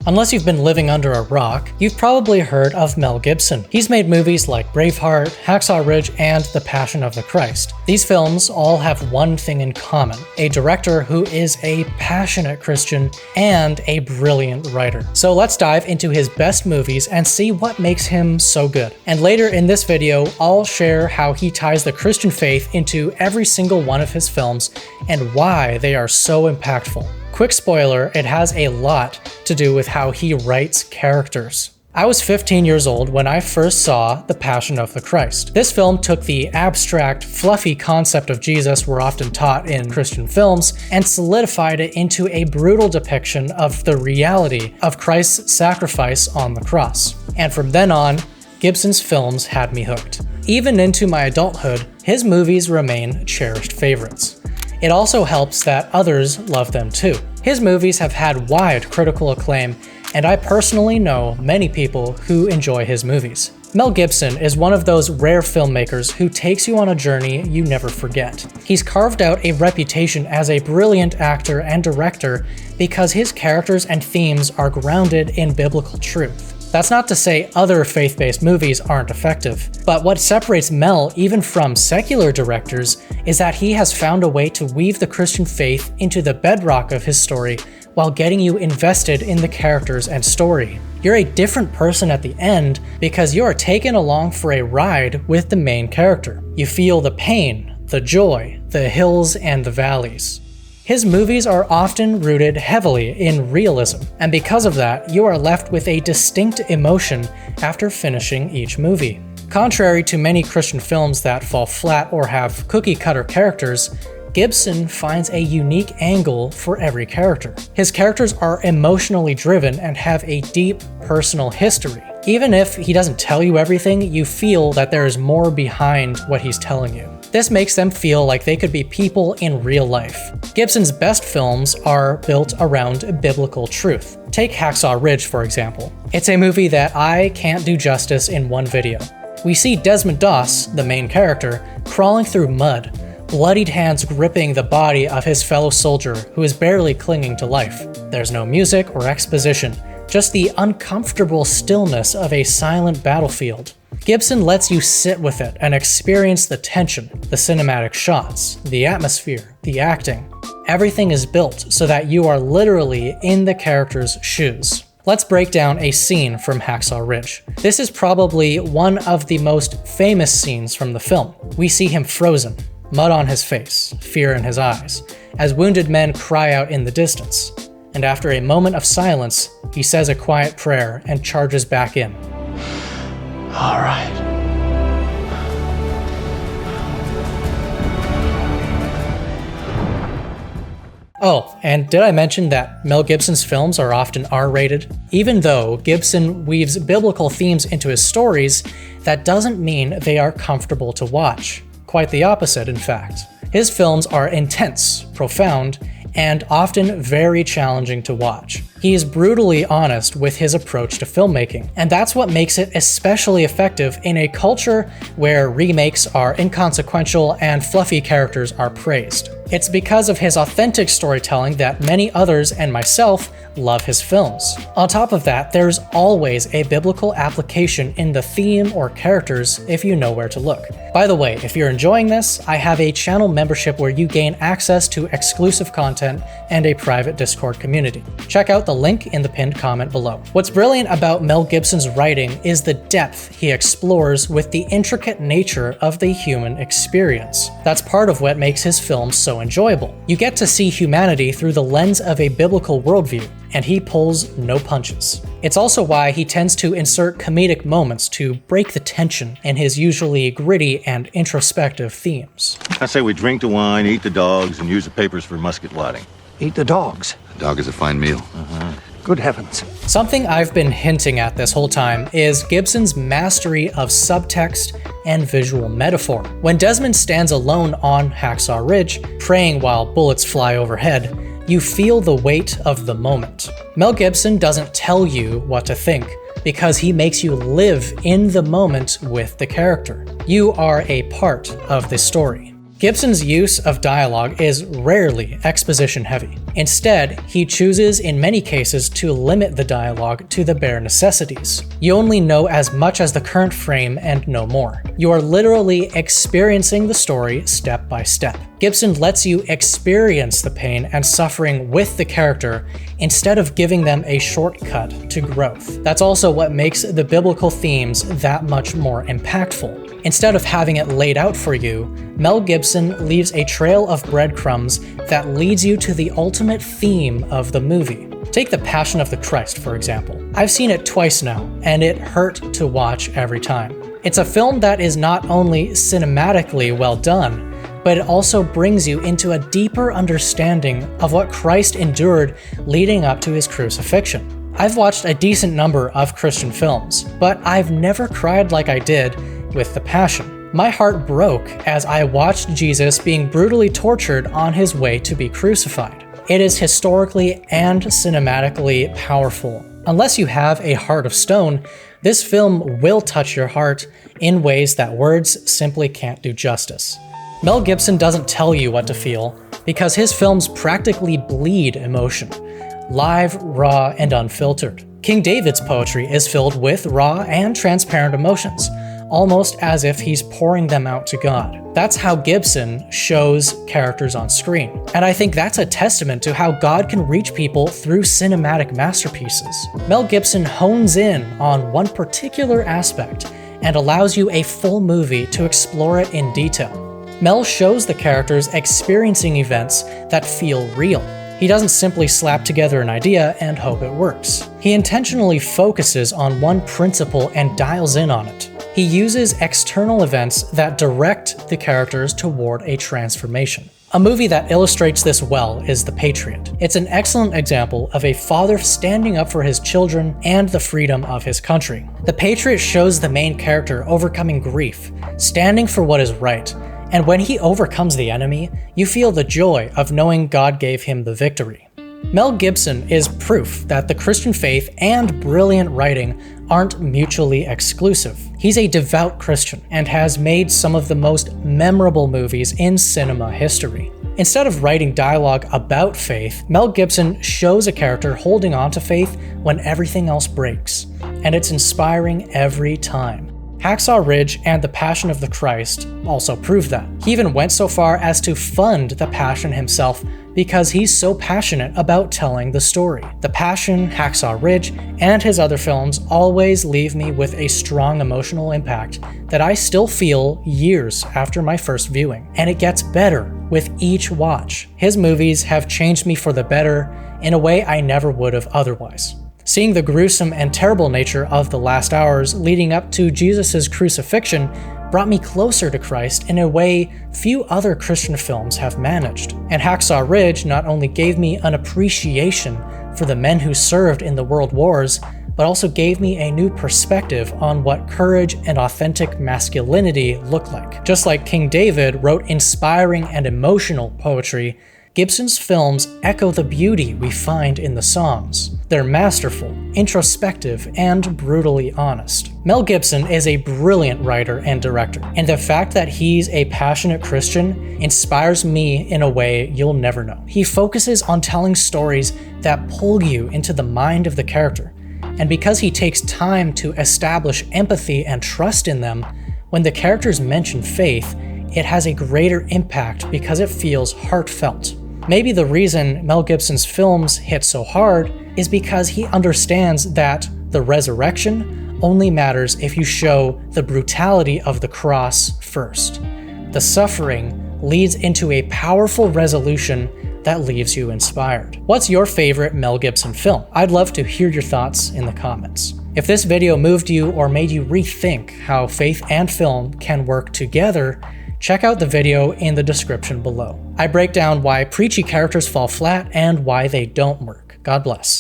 Unless you've been living under a rock, you've probably heard of Mel Gibson. He's made movies like Braveheart, Hacksaw Ridge, and The Passion of the Christ. These films all have one thing in common: a director who is a passionate Christian and a brilliant writer. So let's dive into his best movies and see what makes him so good. And later in this video, I'll share how he ties the Christian faith into every single one of his films and why they are so impactful. Quick spoiler, it has a lot to do with how he writes characters. I was 15 years old when I first saw The Passion of the Christ. This film took the abstract, fluffy concept of Jesus we're often taught in Christian films and solidified it into a brutal depiction of the reality of Christ's sacrifice on the cross. And from then on, Gibson's films had me hooked. Even into my adulthood, his movies remain cherished favorites. It also helps that others love them too. His movies have had wide critical acclaim, and I personally know many people who enjoy his movies. Mel Gibson is one of those rare filmmakers who takes you on a journey you never forget. He's carved out a reputation as a brilliant actor and director because his characters and themes are grounded in biblical truth. That's not to say other faith-based movies aren't effective, but what separates Mel even from secular directors is that he has found a way to weave the Christian faith into the bedrock of his story while getting you invested in the characters and story. You're a different person at the end because you are taken along for a ride with the main character. You feel the pain, the joy, the hills and the valleys. His movies are often rooted heavily in realism, and because of that, you are left with a distinct emotion after finishing each movie. Contrary to many Christian films that fall flat or have cookie-cutter characters, Gibson finds a unique angle for every character. His characters are emotionally driven and have a deep personal history. Even if he doesn't tell you everything, you feel that there is more behind what he's telling you. This makes them feel like they could be people in real life. Gibson's best films are built around biblical truth. Take Hacksaw Ridge, for example. It's a movie that I can't do justice in one video. We see Desmond Doss, the main character, crawling through mud, bloodied hands gripping the body of his fellow soldier who is barely clinging to life. There's no music or exposition, just the uncomfortable stillness of a silent battlefield. Gibson lets you sit with it and experience the tension, the cinematic shots, the atmosphere, the acting. Everything is built so that you are literally in the character's shoes. Let's break down a scene from Hacksaw Ridge. This is probably one of the most famous scenes from the film. We see him frozen, mud on his face, fear in his eyes, as wounded men cry out in the distance. And after a moment of silence, he says a quiet prayer and charges back in. All right. Oh, and did I mention that Mel Gibson's films are often R-rated? Even though Gibson weaves biblical themes into his stories, that doesn't mean they are comfortable to watch. Quite the opposite, in fact. His films are intense, profound, and often very challenging to watch. He is brutally honest with his approach to filmmaking, and that's what makes it especially effective in a culture where remakes are inconsequential and fluffy characters are praised. It's because of his authentic storytelling that many others and myself love his films. On top of that, there's always a biblical application in the theme or characters if you know where to look. By the way, if you're enjoying this, I have a channel membership where you gain access to exclusive content and a private Discord community. Check out the link in the pinned comment below. What's brilliant about Mel Gibson's writing is the depth he explores with the intricate nature of the human experience. That's part of what makes his films so enjoyable. You get to see humanity through the lens of a biblical worldview, and he pulls no punches. It's also why he tends to insert comedic moments to break the tension in his usually gritty and introspective themes. I say we drink the wine, eat the dogs, and use the papers for musket lighting. Eat the dogs. A dog is a fine meal. Good heavens. Something I've been hinting at this whole time is Gibson's mastery of subtext and visual metaphor. When Desmond stands alone on Hacksaw Ridge, praying while bullets fly overhead, you feel the weight of the moment. Mel Gibson doesn't tell you what to think, because he makes you live in the moment with the character. You are a part of the story. Gibson's use of dialogue is rarely exposition heavy. Instead, he chooses in many cases to limit the dialogue to the bare necessities. You only know as much as the current frame and no more. You are literally experiencing the story step by step. Gibson lets you experience the pain and suffering with the character instead of giving them a shortcut to growth. That's also what makes the biblical themes that much more impactful. Instead of having it laid out for you, Mel Gibson leaves a trail of breadcrumbs that leads you to the ultimate theme of the movie. Take The Passion of the Christ, for example. I've seen it twice now, and it hurt to watch every time. It's a film that is not only cinematically well done, but it also brings you into a deeper understanding of what Christ endured leading up to his crucifixion. I've watched a decent number of Christian films, but I've never cried like I did with The Passion. My heart broke as I watched Jesus being brutally tortured on his way to be crucified. It is historically and cinematically powerful. Unless you have a heart of stone, this film will touch your heart in ways that words simply can't do justice. Mel Gibson doesn't tell you what to feel because his films practically bleed emotion, live, raw, and unfiltered. King David's poetry is filled with raw and transparent emotions, almost as if he's pouring them out to God. That's how Gibson shows characters on screen. And I think that's a testament to how God can reach people through cinematic masterpieces. Mel Gibson hones in on one particular aspect and allows you a full movie to explore it in detail. Mel shows the characters experiencing events that feel real. He doesn't simply slap together an idea and hope it works. He intentionally focuses on one principle and dials in on it. He uses external events that direct the characters toward a transformation. A movie that illustrates this well is The Patriot. It's an excellent example of a father standing up for his children and the freedom of his country. The Patriot shows the main character overcoming grief, standing for what is right, and when he overcomes the enemy, you feel the joy of knowing God gave him the victory. Mel Gibson is proof that the Christian faith and brilliant writing aren't mutually exclusive. He's a devout Christian and has made some of the most memorable movies in cinema history. Instead of writing dialogue about faith, Mel Gibson shows a character holding on to faith when everything else breaks, and it's inspiring every time. Hacksaw Ridge and The Passion of the Christ also prove that. He even went so far as to fund The Passion himself because he's so passionate about telling the story. The Passion, Hacksaw Ridge, and his other films always leave me with a strong emotional impact that I still feel years after my first viewing. And it gets better with each watch. His movies have changed me for the better in a way I never would have otherwise. Seeing the gruesome and terrible nature of the last hours leading up to Jesus' crucifixion brought me closer to Christ in a way few other Christian films have managed. And Hacksaw Ridge not only gave me an appreciation for the men who served in the world wars, but also gave me a new perspective on what courage and authentic masculinity look like. Just like King David wrote inspiring and emotional poetry, Gibson's films echo the beauty we find in the Psalms. They're masterful, introspective, and brutally honest. Mel Gibson is a brilliant writer and director, and the fact that he's a passionate Christian inspires me in a way you'll never know. He focuses on telling stories that pull you into the mind of the character, and because he takes time to establish empathy and trust in them, when the characters mention faith, it has a greater impact because it feels heartfelt. Maybe the reason Mel Gibson's films hit so hard is because he understands that the resurrection only matters if you show the brutality of the cross first. The suffering leads into a powerful resolution that leaves you inspired. What's your favorite Mel Gibson film? I'd love to hear your thoughts in the comments. If this video moved you or made you rethink how faith and film can work together, check out the video in the description below. I break down why preachy characters fall flat and why they don't work. God bless.